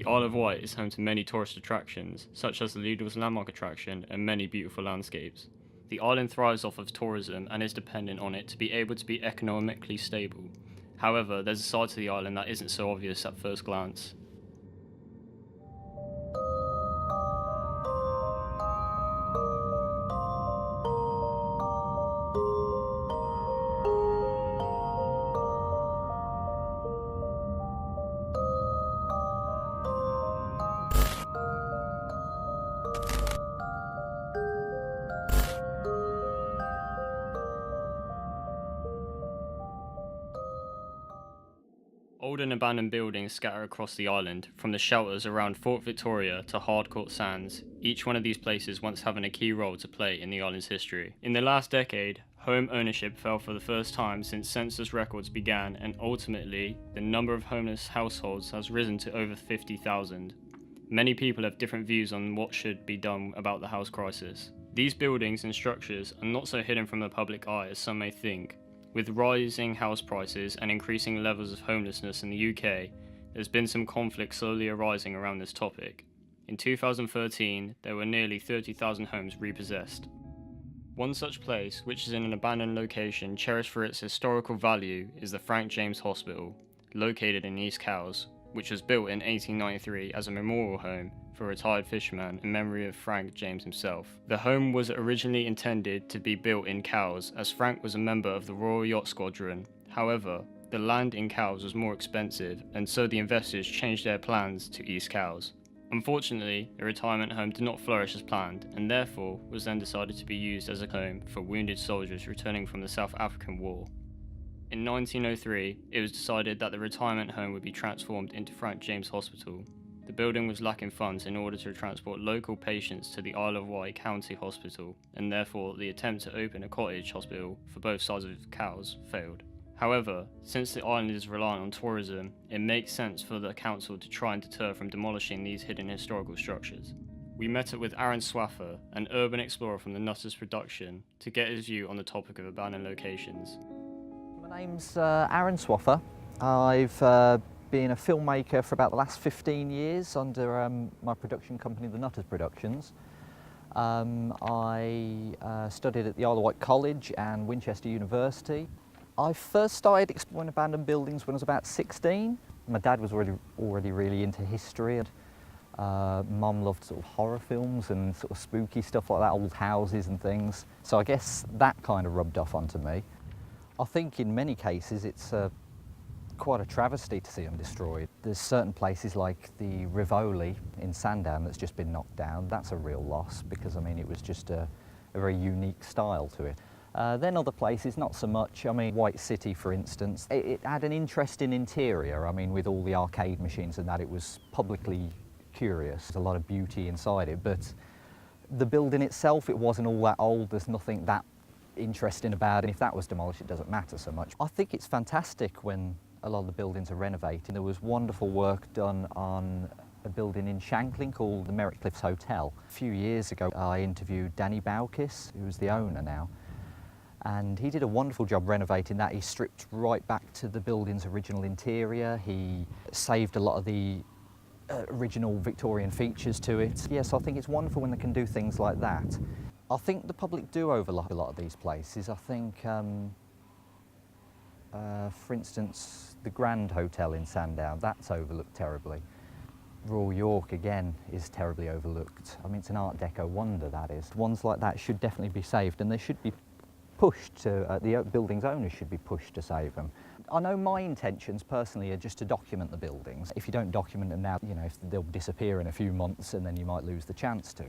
The Isle of Wight is home to many tourist attractions, such as the Lidl's landmark attraction and many beautiful landscapes. The island thrives off of tourism and is dependent on it to be able to be economically stable. However, there's a side to the island that isn't so obvious at first glance. Old and abandoned buildings scatter across the island, from the shelters around Fort Victoria to Hardcourt Sands, each one of these places once having a key role to play in the island's history. In the last decade, home ownership fell for the first time since census records began, and ultimately, the number of homeless households has risen to over 50,000. Many people have different views on what should be done about the house crisis. These buildings and structures are not so hidden from the public eye as some may think. With rising house prices and increasing levels of homelessness in the UK, there's been some conflict slowly arising around this topic. In 2013, there were nearly 30,000 homes repossessed. One such place, which is in an abandoned location cherished for its historical value, is the Frank James Hospital, located in East Cowes, which was built in 1893 as a memorial home for retired fishermen in memory of Frank James himself. The home was originally intended to be built in Cowes, as Frank was a member of the Royal Yacht Squadron. However, the land in Cowes was more expensive, and so the investors changed their plans to East Cowes. Unfortunately, the retirement home did not flourish as planned, and therefore was then decided to be used as a home for wounded soldiers returning from the South African War. In 1903, it was decided that the retirement home would be transformed into Frank James Hospital. The building was lacking funds in order to transport local patients to the Isle of Wight County Hospital, and therefore the attempt to open a cottage hospital for both sides of Cowes failed. However, since the island is reliant on tourism, it makes sense for the council to try and deter from demolishing these hidden historical structures. We met up with Aaron Swather, an urban explorer from the Nutters production, to get his view on the topic of abandoned locations. My name's Aaron Swather. I've been a filmmaker for about the last 15 years under my production company, the Nutters Productions. I studied at the Isle of Wight College and Winchester University. I first started exploring abandoned buildings when I was about 16. My dad was already really into history. Mum loved sort of horror films and sort of spooky stuff like that, old houses and things. So I guess that kind of rubbed off onto me. I think in many cases it's quite a travesty to see them destroyed. There's certain places like the Rivoli in Sandown that's just been knocked down. That's a real loss because, I mean, it was just a very unique style to it. Then other places, not so much. I mean, White City, for instance, it had an interesting interior. I mean, with all the arcade machines and that, it was publicly curious. There's a lot of beauty inside it, but the building itself, it wasn't all that old. There's nothing that interesting about it. And if that was demolished, it doesn't matter so much. I think it's fantastic when a lot of the buildings are renovated. There was wonderful work done on a building in Shanklin called the Merritt Cliffs Hotel. A few years ago, I interviewed Danny Bowkis, who's the owner now, and he did a wonderful job renovating that. He stripped right back to the building's original interior. He saved a lot of the original Victorian features to it. Yes, I think it's wonderful when they can do things like that. I think the public do overlook a lot of these places. I think, for instance, the Grand Hotel in Sandown, that's overlooked terribly. Royal York, again, is terribly overlooked. I mean, it's an Art Deco wonder, that is. Ones like that should definitely be saved, and they should be pushed to, the building's owners should be pushed to save them. I know my intentions personally are just to document the buildings. If you don't document them now, you know, they'll disappear in a few months and then you might lose the chance to.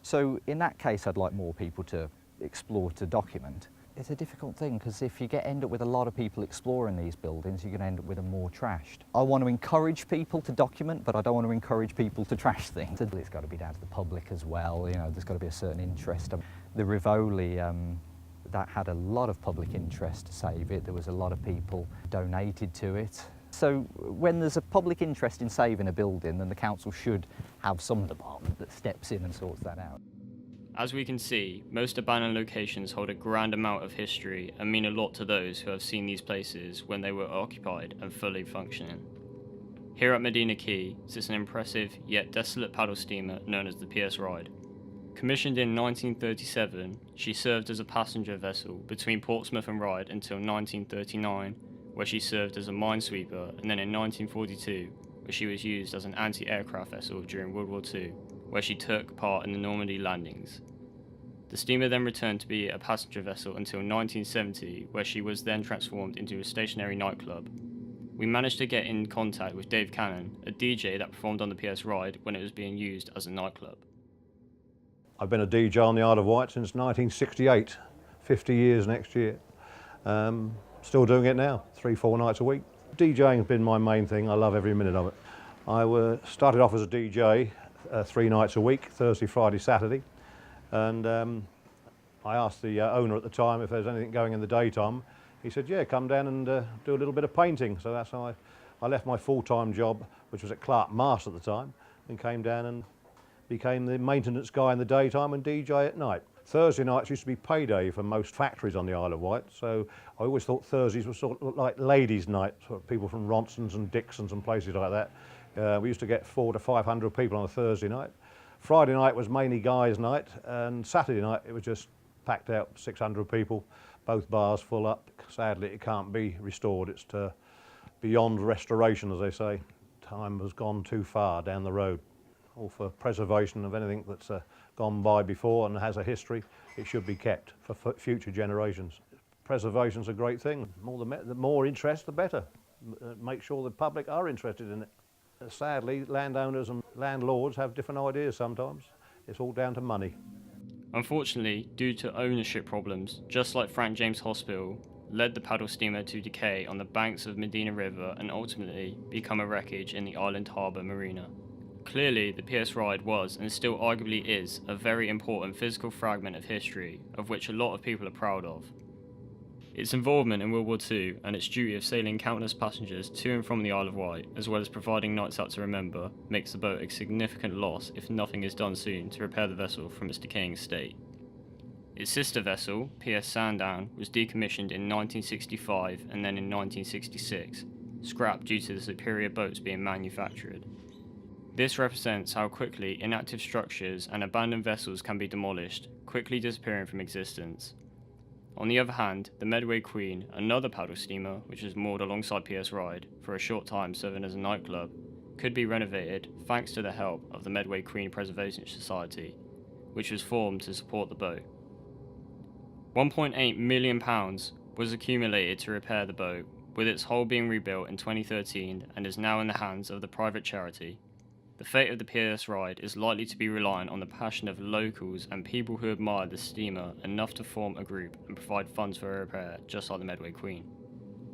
So in that case, I'd like more people to explore, to document. It's a difficult thing because if you end up with a lot of people exploring these buildings, you're going to end up with them more trashed. I want to encourage people to document, but I don't want to encourage people to trash things. It's got to be down to the public as well. You know, there's got to be a certain interest. The Rivoli, that had a lot of public interest to save it. There was a lot of people donated to it. So when there's a public interest in saving a building, then the council should have some department that steps in and sorts that out. As we can see, most abandoned locations hold a grand amount of history and mean a lot to those who have seen these places when they were occupied and fully functioning. Here at Medina Quay sits an impressive yet desolate paddle steamer known as the PS Ride. Commissioned in 1937, she served as a passenger vessel between Portsmouth and Ryde until 1939, where she served as a minesweeper, and then in 1942, where she was used as an anti-aircraft vessel during World War II, where she took part in the Normandy landings. The steamer then returned to be a passenger vessel until 1970, where she was then transformed into a stationary nightclub. We managed to get in contact with Dave Cannon, a DJ that performed on the PS Ride when it was being used as a nightclub. I've been a DJ on the Isle of Wight since 1968, 50 years next year. Still doing it now, 3-4 nights a week. DJing has been my main thing, I love every minute of it. I started off as a DJ 3 nights a week, Thursday, Friday, Saturday, and I asked the owner at the time if there's anything going in the daytime. He said, yeah, come down and do a little bit of painting. So that's how I left my full-time job, which was at Clark Mast at the time, and came down and became the maintenance guy in the daytime and DJ at night. Thursday nights used to be payday for most factories on the Isle of Wight, so I always thought Thursdays were sort of like ladies' night, sort of people from Ronsons and Dixons and places like that. We used to get 400 to 500 people on a Thursday night. Friday night was mainly guys' night, and Saturday night it was just packed out, 600 people, both bars full up. Sadly, it can't be restored. It's beyond restoration, as they say. Time has gone too far down the road. All for preservation of anything that's gone by before and has a history. It should be kept for future generations. Preservation's a great thing. The more interest, the better. Make sure the public are interested in it. Sadly, landowners and landlords have different ideas sometimes. It's all down to money. Unfortunately, due to ownership problems, just like Frank James Hospital, led the paddle steamer to decay on the banks of Medina River and ultimately become a wreckage in the Island Harbour Marina. Clearly, the PS Ride was, and still arguably is, a very important physical fragment of history, of which a lot of people are proud of. Its involvement in World War II and its duty of sailing countless passengers to and from the Isle of Wight, as well as providing nights out to remember, makes the boat a significant loss if nothing is done soon to repair the vessel from its decaying state. Its sister vessel, PS Sandown, was decommissioned in 1965 and then in 1966, scrapped due to the superior boats being manufactured. This represents how quickly inactive structures and abandoned vessels can be demolished, quickly disappearing from existence. On the other hand, the Medway Queen, another paddle steamer which was moored alongside PS Ride, for a short time serving as a nightclub, could be renovated thanks to the help of the Medway Queen Preservation Society, which was formed to support the boat. £1.8 million was accumulated to repair the boat, with its hull being rebuilt in 2013 and is now in the hands of the private charity. The fate of the PS Ride is likely to be reliant on the passion of locals and people who admire the steamer enough to form a group and provide funds for a repair, just like the Medway Queen.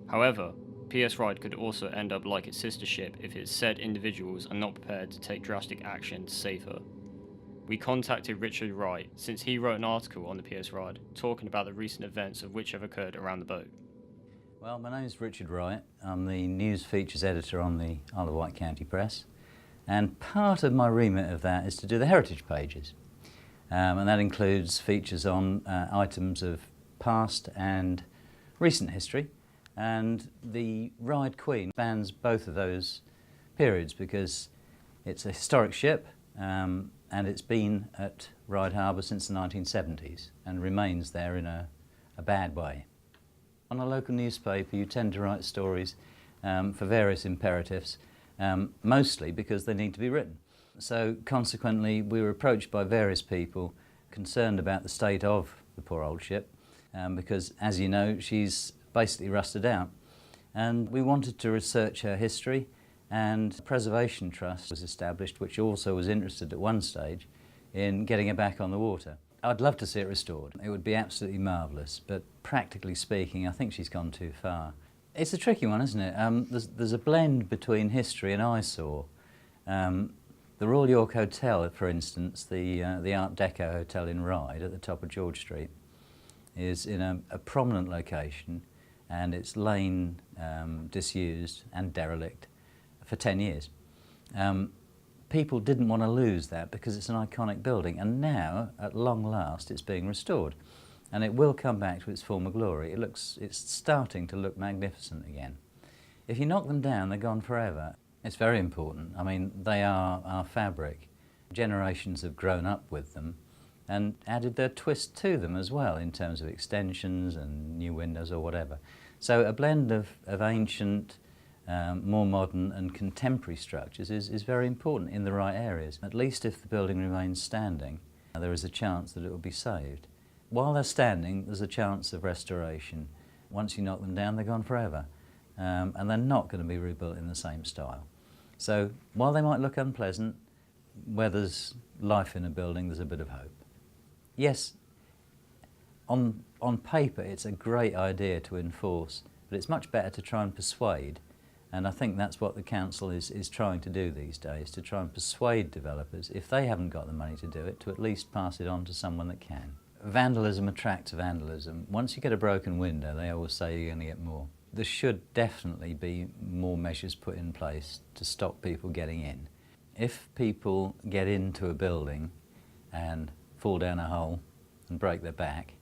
However, PS Ride could also end up like its sister ship if its said individuals are not prepared to take drastic action to save her. We contacted Richard Wright, since he wrote an article on the PS Ride talking about the recent events of which have occurred around the boat. Well, my name is Richard Wright. I'm the news features editor on the Isle of Wight County Press. And part of my remit of that is to do the heritage pages. And that includes features on items of past and recent history. And the Ride Queen spans both of those periods because it's a historic ship and it's been at Ryde Harbour since the 1970s and remains there in a bad way. On a local newspaper you tend to write stories for various imperatives. Mostly because they need to be written. So consequently we were approached by various people concerned about the state of the poor old ship because, as you know, she's basically rusted out, and we wanted to research her history, and a preservation trust was established which also was interested at one stage in getting her back on the water. I'd love to see it restored. It would be absolutely marvellous, but practically speaking I think she's gone too far. It's a tricky one, isn't it? There's a blend between history and eyesore. The Royal York Hotel, for instance, the Art Deco Hotel in Ryde at the top of George Street, is in a prominent location, and it's lain disused and derelict for 10 years. People didn't want to lose that because it's an iconic building, and now, at long last, it's being restored. And it will come back to its former glory. It's starting to look magnificent again. If you knock them down, they're gone forever. It's very important. I mean, they are our fabric. Generations have grown up with them and added their twist to them as well in terms of extensions and new windows or whatever. So a blend of ancient, more modern and contemporary structures is very important in the right areas. At least if the building remains standing, there is a chance that it will be saved. While they're standing, there's a chance of restoration. Once you knock them down, they're gone forever. And they're not going to be rebuilt in the same style. So while they might look unpleasant, where there's life in a building, there's a bit of hope. Yes, on paper it's a great idea to enforce, but it's much better to try and persuade. And I think that's what the council is trying to do these days, to try and persuade developers, if they haven't got the money to do it, to at least pass it on to someone that can. Vandalism attracts vandalism. Once you get a broken window, they always say you're going to get more. There should definitely be more measures put in place to stop people getting in. If people get into a building and fall down a hole and break their back,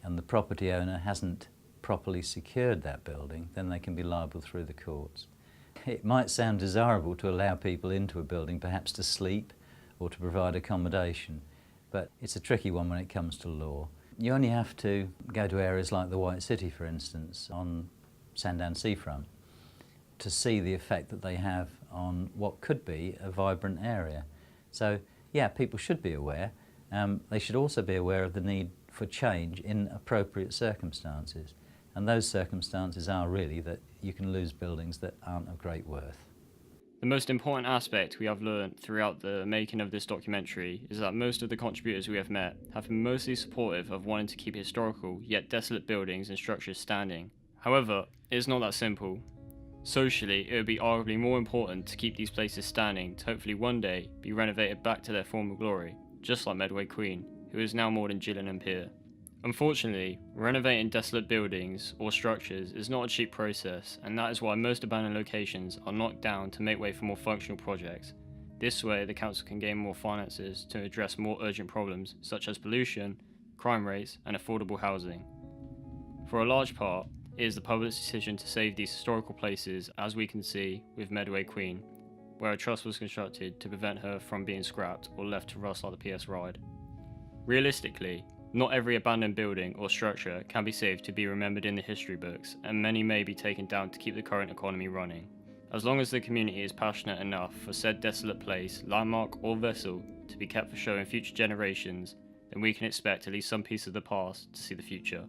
and the property owner hasn't properly secured that building, then they can be liable through the courts. It might sound desirable to allow people into a building, perhaps to sleep or to provide accommodation, but it's a tricky one when it comes to law. You only have to go to areas like the White City, for instance, on Sandown seafront, to see the effect that they have on what could be a vibrant area. So yeah, people should be aware. They should also be aware of the need for change in appropriate circumstances. And those circumstances are really that you can lose buildings that aren't of great worth. The most important aspect we have learned throughout the making of this documentary is that most of the contributors we have met have been mostly supportive of wanting to keep historical yet desolate buildings and structures standing. However, it's not that simple. Socially, it would be arguably more important to keep these places standing to hopefully one day be renovated back to their former glory, just like Medway Queen, who is now more than Gillingham Pier. Unfortunately, renovating desolate buildings or structures is not a cheap process, and that is why most abandoned locations are knocked down to make way for more functional projects. This way, the council can gain more finances to address more urgent problems such as pollution, crime rates, and affordable housing. For a large part, it is the public's decision to save these historical places, as we can see with Medway Queen, where a truss was constructed to prevent her from being scrapped or left to rust like the PS Ride. Realistically, not every abandoned building or structure can be saved to be remembered in the history books, and many may be taken down to keep the current economy running. As long as the community is passionate enough for said desolate place, landmark or vessel to be kept for show in future generations, then we can expect at least some piece of the past to see the future.